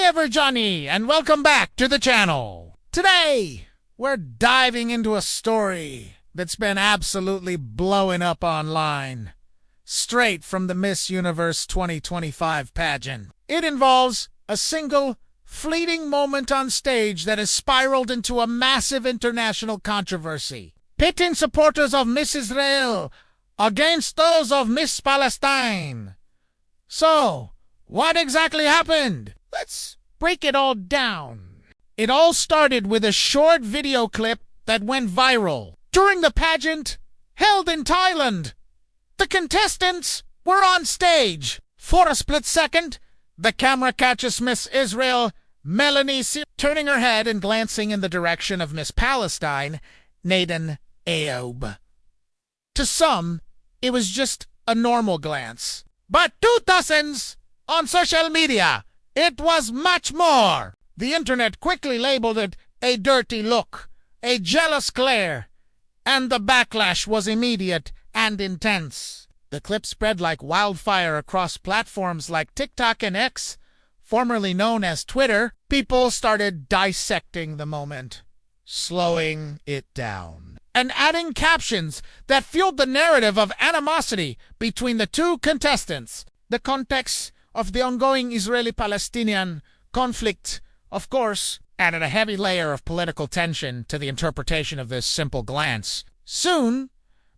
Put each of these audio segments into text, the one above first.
everybody, and welcome back to the channel. Today, we're diving into a story that's been absolutely blowing up online, straight from the Miss Universe 2025 pageant. It involves a single, fleeting moment on stage that has spiraled into a massive international controversy, pitting supporters of Miss Israel against those of Miss Palestine. So, what exactly happened? Let's break it all down. It all started with a short video clip that went viral. During the pageant held in Thailand, the contestants were on stage. For a split second, the camera catches Miss Israel Melanie turning her head and glancing in the direction of Miss Palestine, Naden Ayoub. To some, it was just a normal glance. But to dozens on social media, it was much more. The internet quickly labeled it a dirty look, a jealous glare, and the backlash was immediate and intense. The clip spread like wildfire across platforms like TikTok and X, formerly known as Twitter. People started dissecting the moment, slowing it down, and adding captions that fueled the narrative of animosity between the two contestants. The context of the ongoing Israeli-Palestinian conflict, of course, added a heavy layer of political tension to the interpretation of this simple glance. Soon,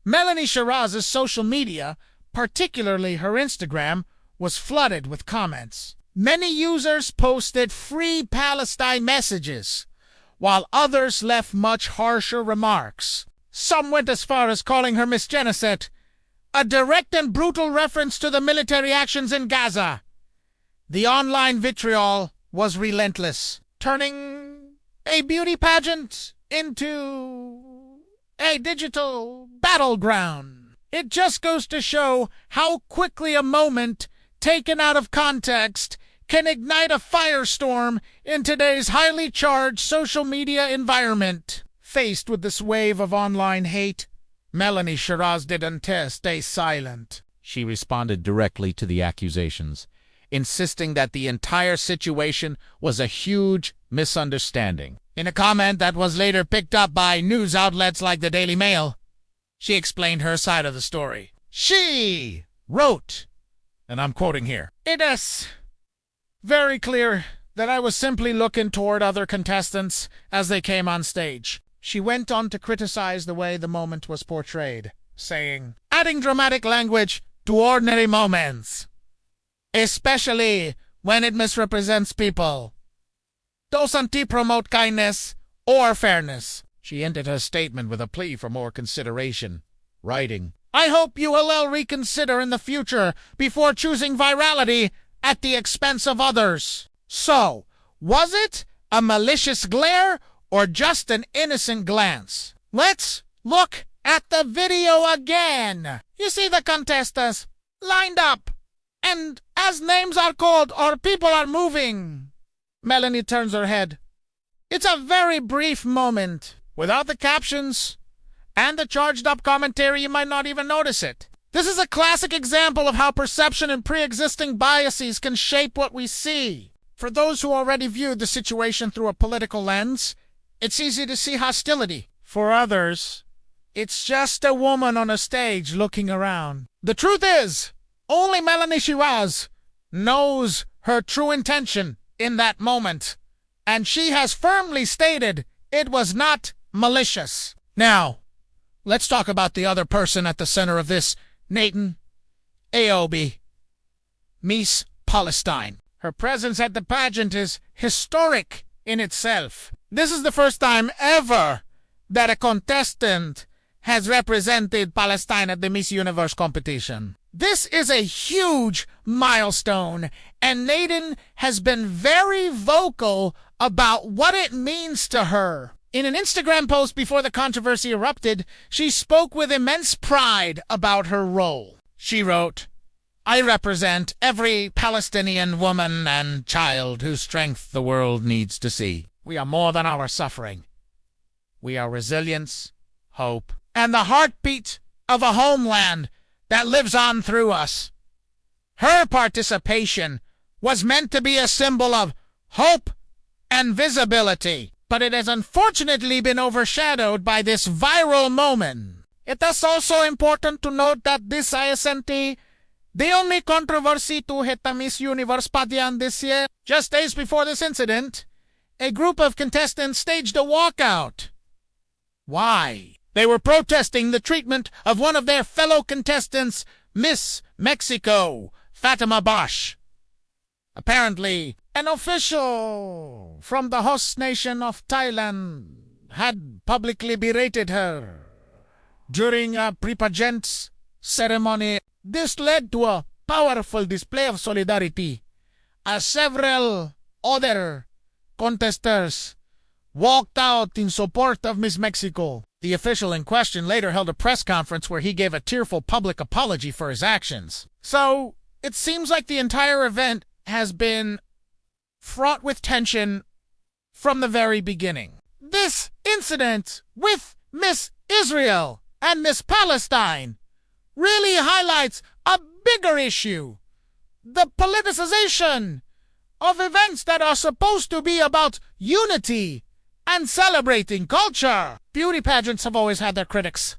Melanie Shiraz's social media, particularly her Instagram, was flooded with comments. Many users posted free Palestine messages, while others left much harsher remarks. Some went as far as calling her misgenocide, a direct and brutal reference to the military actions in Gaza. The online vitriol was relentless, turning a beauty pageant into a digital battleground. It just goes to show how quickly a moment taken out of context can ignite a firestorm in today's highly charged social media environment. Faced with this wave of online hate, Melanie Shiraz didn't stay silent. She responded directly to the accusations, insisting that the entire situation was a huge misunderstanding. In a comment that was later picked up by news outlets like the Daily Mail, she explained her side of the story. She wrote, and I'm quoting here, "It is very clear that I was simply looking toward other contestants as they came on stage." She went on to criticize the way the moment was portrayed, saying, "Adding dramatic language to ordinary moments, especially when it misrepresents people, doesn't promote kindness or fairness." She ended her statement with a plea for more consideration, writing, "I hope you will all reconsider in the future before choosing virality at the expense of others." So, was it a malicious glare or just an innocent glance? Let's look at the video again. You see the contestants lined up, and as names are called or people are moving, Melanie turns her head. It's a very brief moment. Without the captions and the charged-up commentary, you might not even notice it. This is a classic example of how perception and pre-existing biases can shape what we see. For those who already viewed the situation through a political lens, it's easy to see hostility. For others, it's just a woman on a stage looking around. The truth is, only Melanie Shiraz knows her true intention in that moment, and she has firmly stated it was not malicious. Now, let's talk about the other person at the center of this, Naden Ayoub, Miss Palestine. Her presence at the pageant is historic in itself. This is the first time ever that a contestant has represented Palestine at the Miss Universe competition. This is a huge milestone, and Naden has been very vocal about what it means to her. In an Instagram post before the controversy erupted, she spoke with immense pride about her role. She wrote, "I represent every Palestinian woman and child whose strength the world needs to see. We are more than our suffering. We are resilience, hope, and the heartbeat of a homeland that lives on through us." Her participation was meant to be a symbol of hope, and visibility. But it has unfortunately been overshadowed by this viral moment. It is also important to note that this isn't the only controversy to hit the Miss Universe padian this year. Just days before this incident, a group of contestants staged a walkout. Why? They were protesting the treatment of one of their fellow contestants, Miss Mexico, Fatima Bosch. Apparently, an official from the host nation of Thailand had publicly berated her during a pre-pageant ceremony. This led to a powerful display of solidarity as several other contestants walked out in support of Miss Mexico. The official in question later held a press conference where he gave a tearful public apology for his actions. So, it seems like the entire event has been fraught with tension from the very beginning. This incident with Miss Israel and Miss Palestine really highlights a bigger issue: the politicization of events that are supposed to be about unity and celebrating culture. Beauty pageants have always had their critics,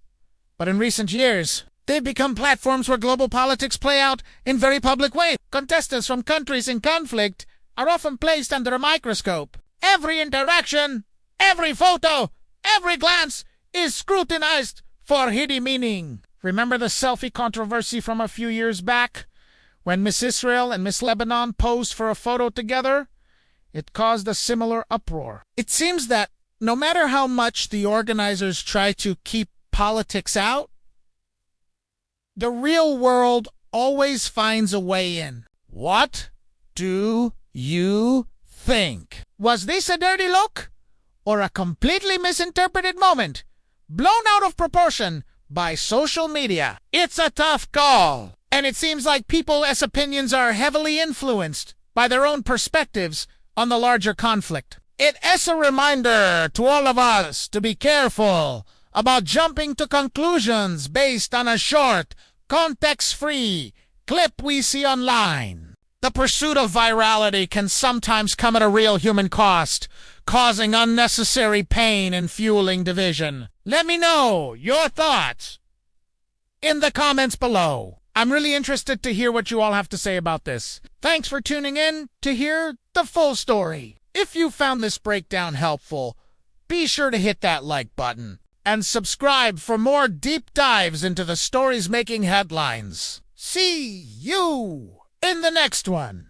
but in recent years, they've become platforms where global politics play out in very public ways. Contestants from countries in conflict are often placed under a microscope. Every interaction, every photo, every glance is scrutinized for hidden meaning. Remember the selfie controversy from a few years back, when Miss Israel and Miss Lebanon posed for a photo together? It caused a similar uproar. It seems that no matter how much the organizers try to keep politics out, the real world always finds a way in. What do you think? Was this a dirty look, or a completely misinterpreted moment, blown out of proportion by social media? It's a tough call, and it seems like people's opinions are heavily influenced by their own perspectives on the larger conflict. It is a reminder to all of us to be careful about jumping to conclusions based on a short, context-free clip we see online. The pursuit of virality can sometimes come at a real human cost, causing unnecessary pain and fueling division. Let me know your thoughts in the comments below. I'm really interested to hear what you all have to say about this. Thanks for tuning in to hear the full story. If you found this breakdown helpful, be sure to hit that like button and subscribe for more deep dives into the stories making headlines. See you in the next one.